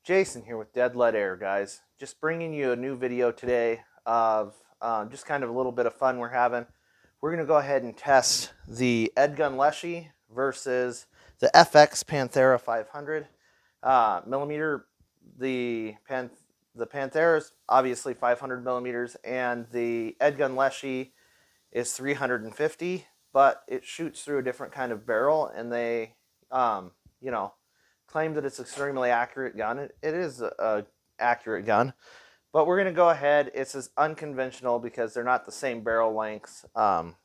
Jason here with Dead Lead Air, guys. Just bringing you a new video today of just kind of a little bit of fun we're having. We're going to go ahead and test the Edgun Leshiy versus the FX Panthera 500 millimeter. The Panthera is obviously 500 millimeters, and the Edgun Leshiy is 350, but it shoots through a different kind of barrel, and they, claim that it's an extremely accurate gun. It is a accurate gun, but we're going to go ahead. It's as unconventional because they're not the same barrel lengths, but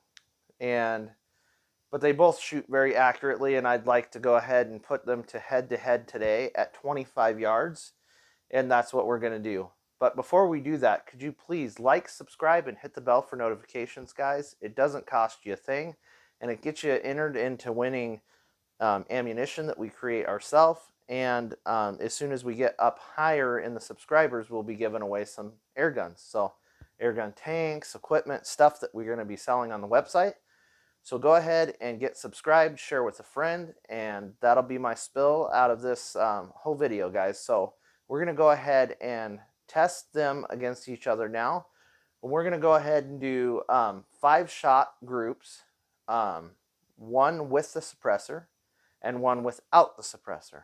they both shoot very accurately, and I'd like to go ahead and put them to head today at 25 yards, and that's what we're going to do. But before we do that, could you please like, subscribe, and hit the bell for notifications, guys? It doesn't cost you a thing, and it gets you entered into winning ammunition that we create ourselves. And as soon as we get up higher in the subscribers, we'll be giving away some air guns. So air gun tanks, equipment, stuff that we're going to be selling on the website. So go ahead and get subscribed, share with a friend, and that'll be my spill out of this whole video, guys. So we're going to go ahead and test them against each other now. And we're going to go ahead and do 5-shot groups, one with the suppressor and one without the suppressor.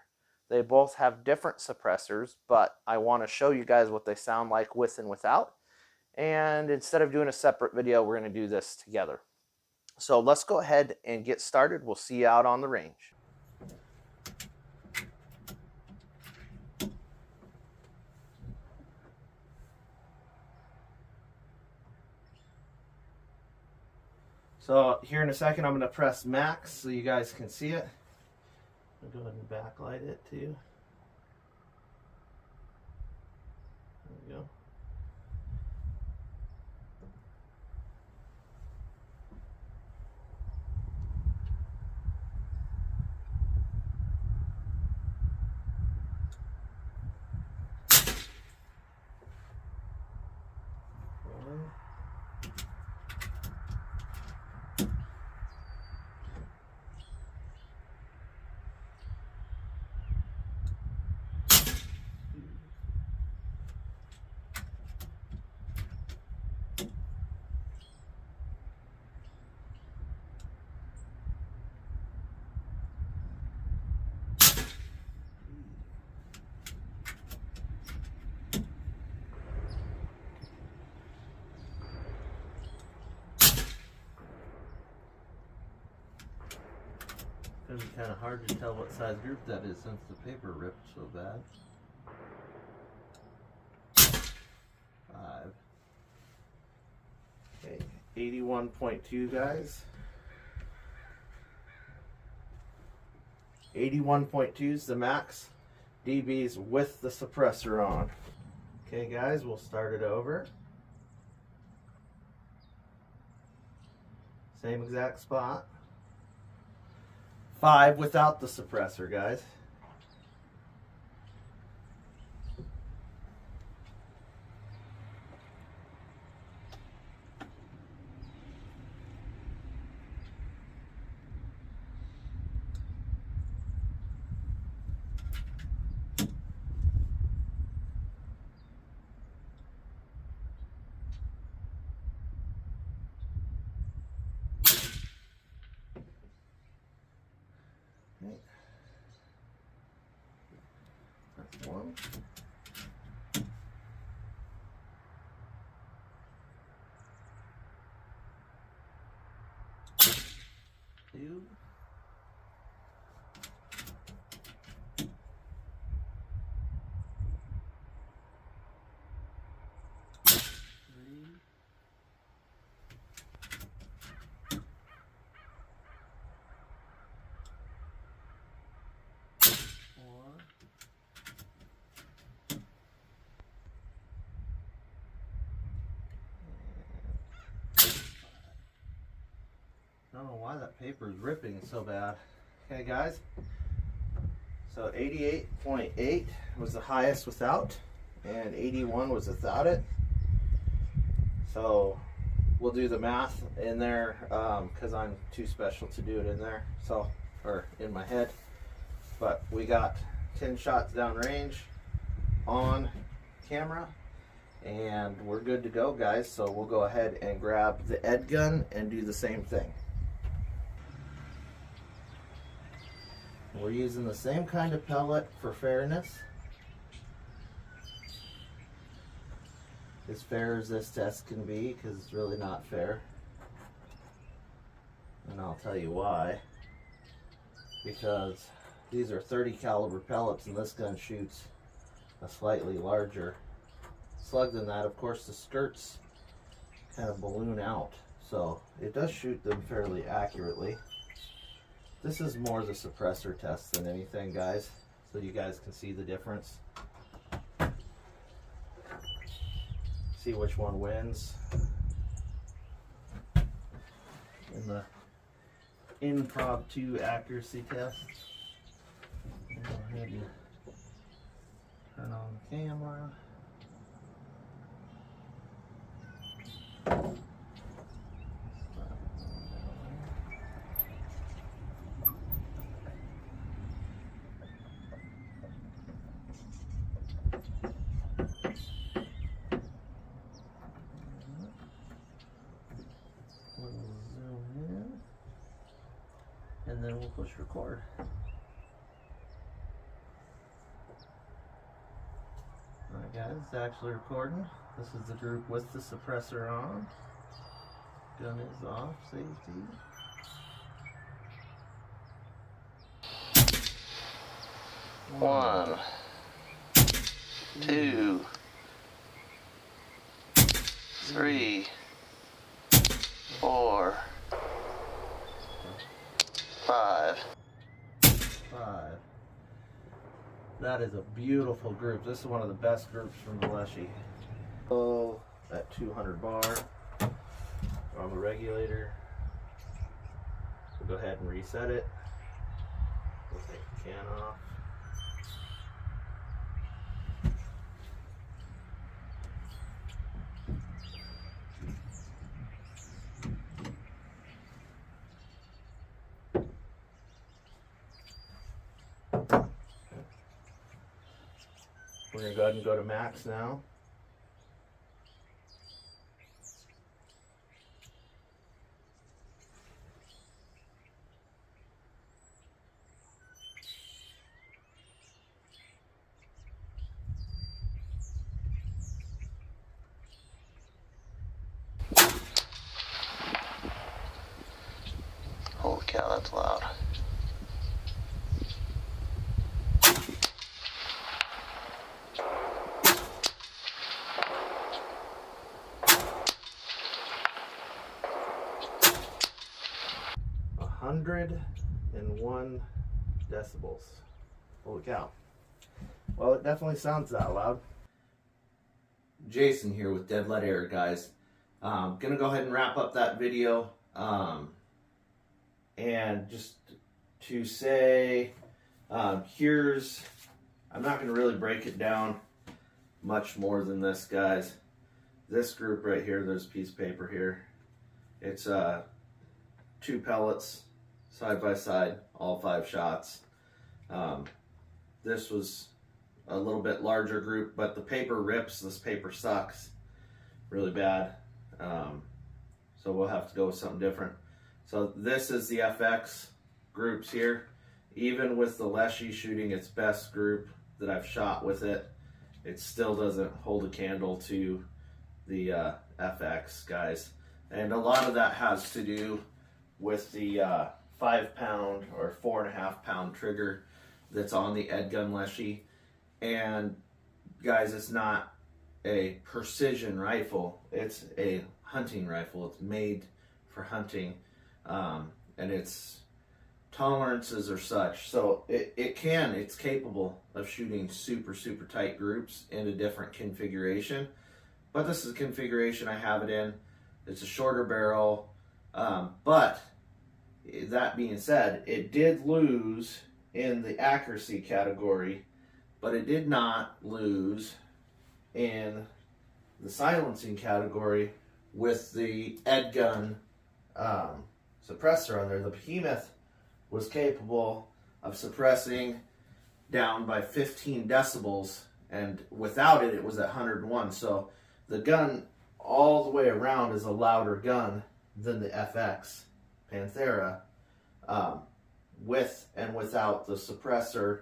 They both have different suppressors, but I want to show you guys what they sound like with and without. And instead of doing a separate video, we're going to do this together. So let's go ahead and get started. We'll see you out on the range. So here in a second, I'm going to press max so you guys can see it. I'll go ahead and backlight it too. There we go. It's going to be kind of hard to tell what size group that is since the paper ripped so bad. 5. Okay, 81.2, guys. 81.2 is the max dBs with the suppressor on. Okay, guys, we'll start it over. Same exact spot. 5 without the suppressor, guys. That's 1. 2. 3. 4. I don't know why that paper is ripping so bad. Okay, guys. So 88.8 was the highest without, and 81 was without it. So we'll do the math in there because I'm too special to do it in there, so, or in my head. But we got 10 shots downrange, on camera, and we're good to go, guys. So we'll go ahead and grab the Edgun and do the same thing. We're using the same kind of pellet for fairness. As fair as this test can be, because it's really not fair. And I'll tell you why. Because these are 30 caliber pellets and this gun shoots a slightly larger slug than that. Of course, the skirts kind of balloon out, so it does shoot them fairly accurately. This is more the suppressor test than anything, guys, so you guys can see the difference. See which one wins in the Improv 2 accuracy test. Go ahead and turn on the camera. And then we'll push record. Alright guys, it's actually recording. This is the group with the suppressor on. Gun is off, safety. One, two, three, four, five. That is a beautiful group. This is one of the best groups from the Leshiy. Oh, at 200 bar on the regulator. We'll go ahead and reset it. We'll take the can off. We're going to go ahead and go to max now. Holy cow, that's loud. And 1 decibels. Holy cow. Well, it definitely sounds that loud. Jason here with Dead Let Air, guys. Gonna go ahead and wrap up that video. And just to say, I'm not gonna really break it down much more than this, guys. This group right here, there's a piece of paper here. It's 2 pellets, side by side, all 5 shots. This was a little bit larger group, but the paper rips. This paper sucks really bad. So we'll have to go with something different. So this is the FX groups here. Even with the Leshiy shooting its best group that I've shot with it, it still doesn't hold a candle to the FX, guys. And a lot of that has to do with the 5-pound or 4.5-pound trigger that's on the Edgun Leshiy. And guys, it's not a precision rifle, it's a hunting rifle. It's made for hunting, and its tolerances are such, so it's capable of shooting super tight groups in a different configuration. But this is the configuration I have it in. It's a shorter barrel, but that being said, it did lose in the accuracy category, but it did not lose in the silencing category with the Edgun suppressor on there. The Behemoth was capable of suppressing down by 15 decibels and without it, it was at 101. So the gun all the way around is a louder gun than the FX Panthera, with and without the suppressor.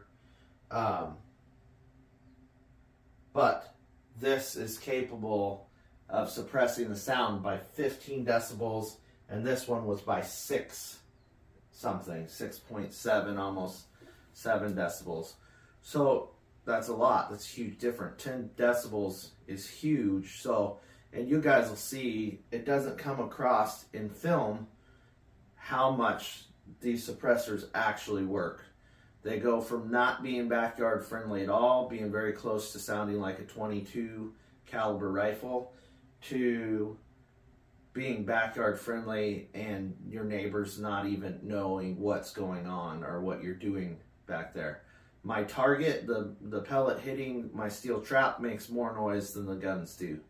But this is capable of suppressing the sound by 15 decibels, and this one was by 6.7, almost 7 decibels. So that's a lot. That's huge different. 10 decibels is huge. So, and you guys will see, it doesn't come across in film how much these suppressors actually work. They go from not being backyard friendly at all, being very close to sounding like a 22 caliber rifle, to being backyard friendly and your neighbors not even knowing what's going on or what you're doing back there. My target, the pellet hitting my steel trap, makes more noise than the guns do.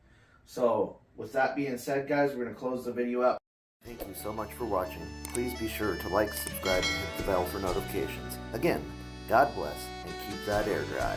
So with that being said, guys, we're going to close the video up. Thank you so much for watching. Please be sure to like, subscribe, and hit the bell for notifications. Again, God bless, and keep that air dry.